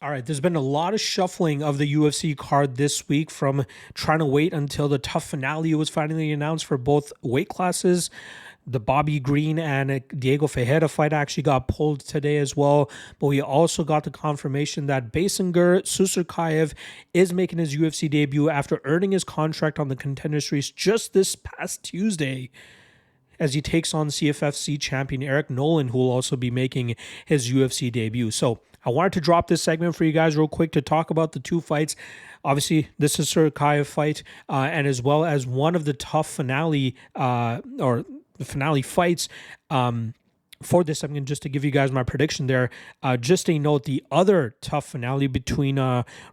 All right, there's been a lot of shuffling of the UFC card this week from trying to wait until the tough finale was finally announced for both weight classes. The Bobby Green and Diego Ferreira fight actually got pulled today as well. But we also got the confirmation that Basinger Susurkaev is making his UFC debut after earning his contract on the Contender Series just this past Tuesday, as he takes on CFFC champion Eric Nolan, who will also be making his UFC debut. So I wanted to drop this segment for you guys real quick to talk about the two fights. Obviously, this is Susurkaev fight, and as well as one of the tough finale or the finale fights. For this, I'm going just to give you guys my prediction there. Just a note, the other tough finale between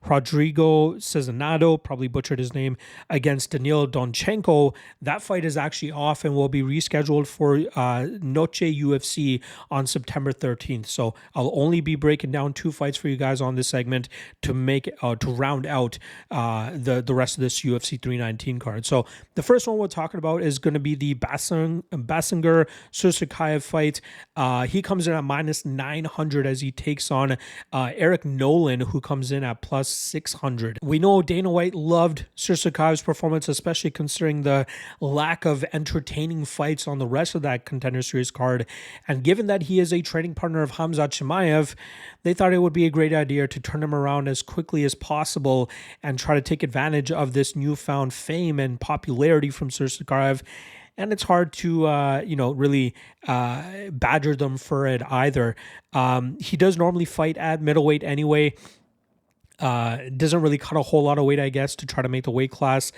Rodrigo Cezinado, probably butchered his name, against Daniil Donchenko, that fight is actually off and will be rescheduled for Noche UFC on September 13th. So I'll only be breaking down two fights for you guys on this segment to make to round out the rest of this UFC 319 card. So the first one we're talking about is going to be the Basinger Susurkaev fight. He comes in at minus 900 as he takes on Eric Nolan, who comes in at plus 600. We know Dana White loved Susurkaev's performance, especially considering the lack of entertaining fights on the rest of that Contender Series card. And given that he is a training partner of Khamzat Chimaev, they thought it would be a great idea to turn him around as quickly as possible and try to take advantage of this newfound fame and popularity from Susurkaev. And it's hard to, really badger them for it either. He does normally fight at middleweight anyway. Doesn't really cut a whole lot of weight, I guess, to try to make the weight class.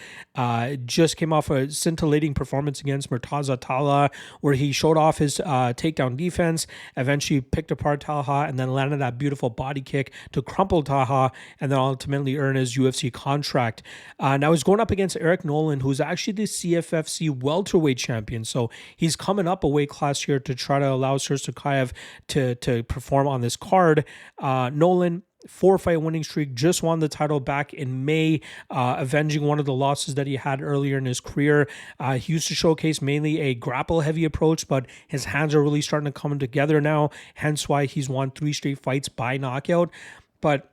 Just came off a scintillating performance against Murtaza Talha, where he showed off his takedown defense, eventually picked apart Talha, and then landed that beautiful body kick to crumple Talha, and then ultimately earn his UFC contract. Now he's going up against Eric Nolan, who's actually the CFFC welterweight champion. So he's coming up a weight class here to try to allow Susurkaev to perform on this card. Nolan, 4-fight winning streak, just won the title back in May, avenging one of the losses that he had earlier in his career. He used to showcase mainly a grapple-heavy approach, but his hands are really starting to come together now, hence why he's won 3 straight fights by knockout. But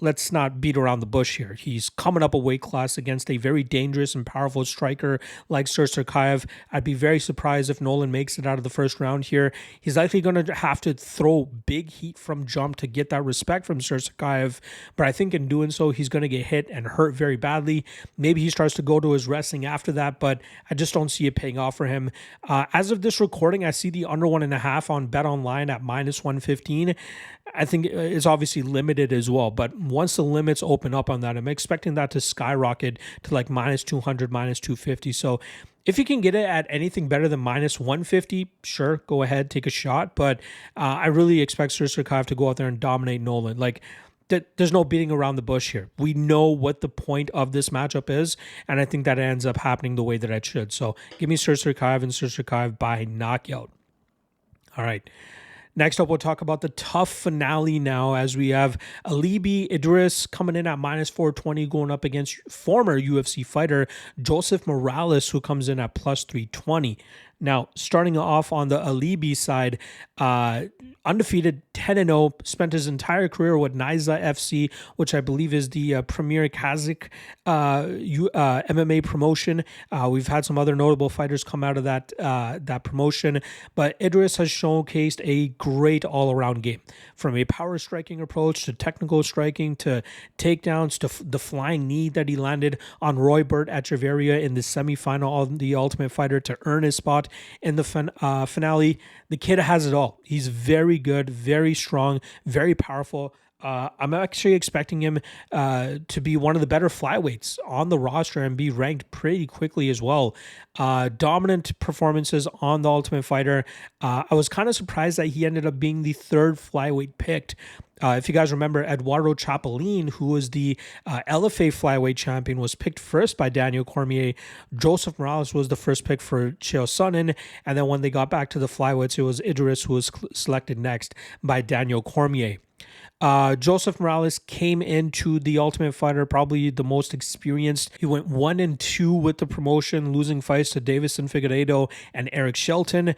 let's not beat around the bush here. He's coming up a weight class against a very dangerous and powerful striker like Susurkaev. I'd be very surprised if Nolan makes it out of the first round here. He's likely going to have to throw big heat from jump to get that respect from Susurkaev, but I think in doing so, he's going to get hit and hurt very badly. Maybe he starts to go to his wrestling after that, but I just don't see it paying off for him. As of this recording, I see the under 1.5 on Bet Online at minus 115. I think it's obviously limited as well, but once the limits open up on that, I'm expecting that to skyrocket to like minus 200, minus 250. So if you can get it at anything better than minus 150, sure, go ahead, take a shot. But I really expect Susurkaev to go out there and dominate Nolan. Like, there's no beating around the bush here. We know what the point of this matchup is, and I think that ends up happening the way that it should. So give me Susurkaev and Susurkaev by knockout. All right. Next up, we'll talk about the tough finale now, as we have Alibi Idiris coming in at minus 420, going up against former UFC fighter Joseph Morales, who comes in at plus 320. Now, starting off on the Alibi side, undefeated 10-0, spent his entire career with Niza FC, which I believe is the premier Kazakh MMA promotion. We've had some other notable fighters come out of that promotion, but Idiris has showcased a great all-around game, from a power striking approach to technical striking to takedowns to the flying knee that he landed on Roy Burt Echeverria in the semifinal of the Ultimate Fighter to earn his spot in the finale. The kid has it all. He's very good, very strong, very powerful. I'm actually expecting him to be one of the better flyweights on the roster and be ranked pretty quickly as well. Dominant performances on the Ultimate Fighter. I was kind of surprised that he ended up being the 3rd flyweight picked. If you guys remember, Eduardo Chapolin, who was the LFA flyweight champion, was picked first by Daniel Cormier. Joseph Morales was the first pick for Chael Sonnen. And then when they got back to the flyweights, it was Idiris who was selected next by Daniel Cormier. Joseph Morales came into the Ultimate Fighter probably the most experienced. He went 1-2 with the promotion, losing fights to Davison Figueiredo and Eric Shelton.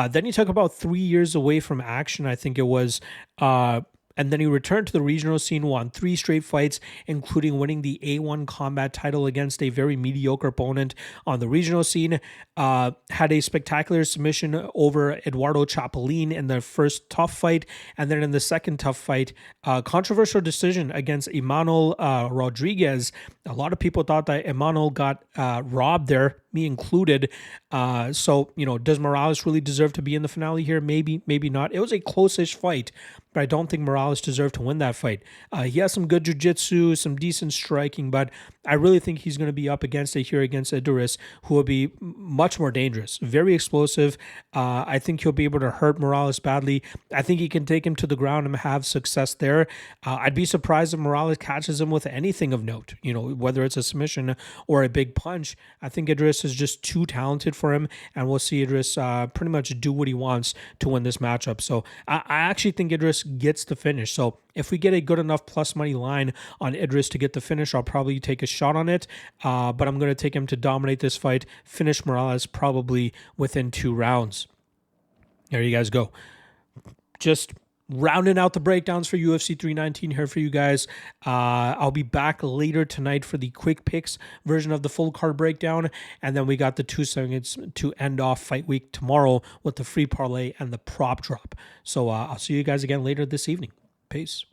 Then he took about 3 years away from action, I think it was. And then he returned to the regional scene, won 3 straight fights, including winning the A1 combat title against a very mediocre opponent on the regional scene. Had a spectacular submission over Eduardo Chapolin in the first tough fight. And then in the second tough fight, controversial decision against Emmanuel Rodriguez. A lot of people thought that Emmanuel got robbed there, me included. So, does Morales really deserve to be in the finale here? Maybe, maybe not. It was a close-ish fight, but I don't think Morales deserved to win that fight. He has some good jiu-jitsu, some decent striking, but I really think he's going to be up against it here against Idiris, who will be much more dangerous, very explosive. I think he'll be able to hurt Morales badly. I think he can take him to the ground and have success there. I'd be surprised if Morales catches him with anything of note, whether it's a submission or a big punch. I think Idiris is just too talented for him, and we'll see Idiris pretty much do what he wants to win this matchup. So I actually think Idiris gets the finish. So if we get a good enough plus money line on Idiris to get the finish, I'll probably take a shot on it. But I'm going to take him to dominate this fight, finish Morales probably within 2 rounds. There you guys go. Just rounding out the breakdowns for UFC 319 here for you guys. I'll be back later tonight for the quick picks version of the full card breakdown. And then we got the 2 seconds to end off fight week tomorrow with the free parlay and the prop drop. So I'll see you guys again later this evening. Peace.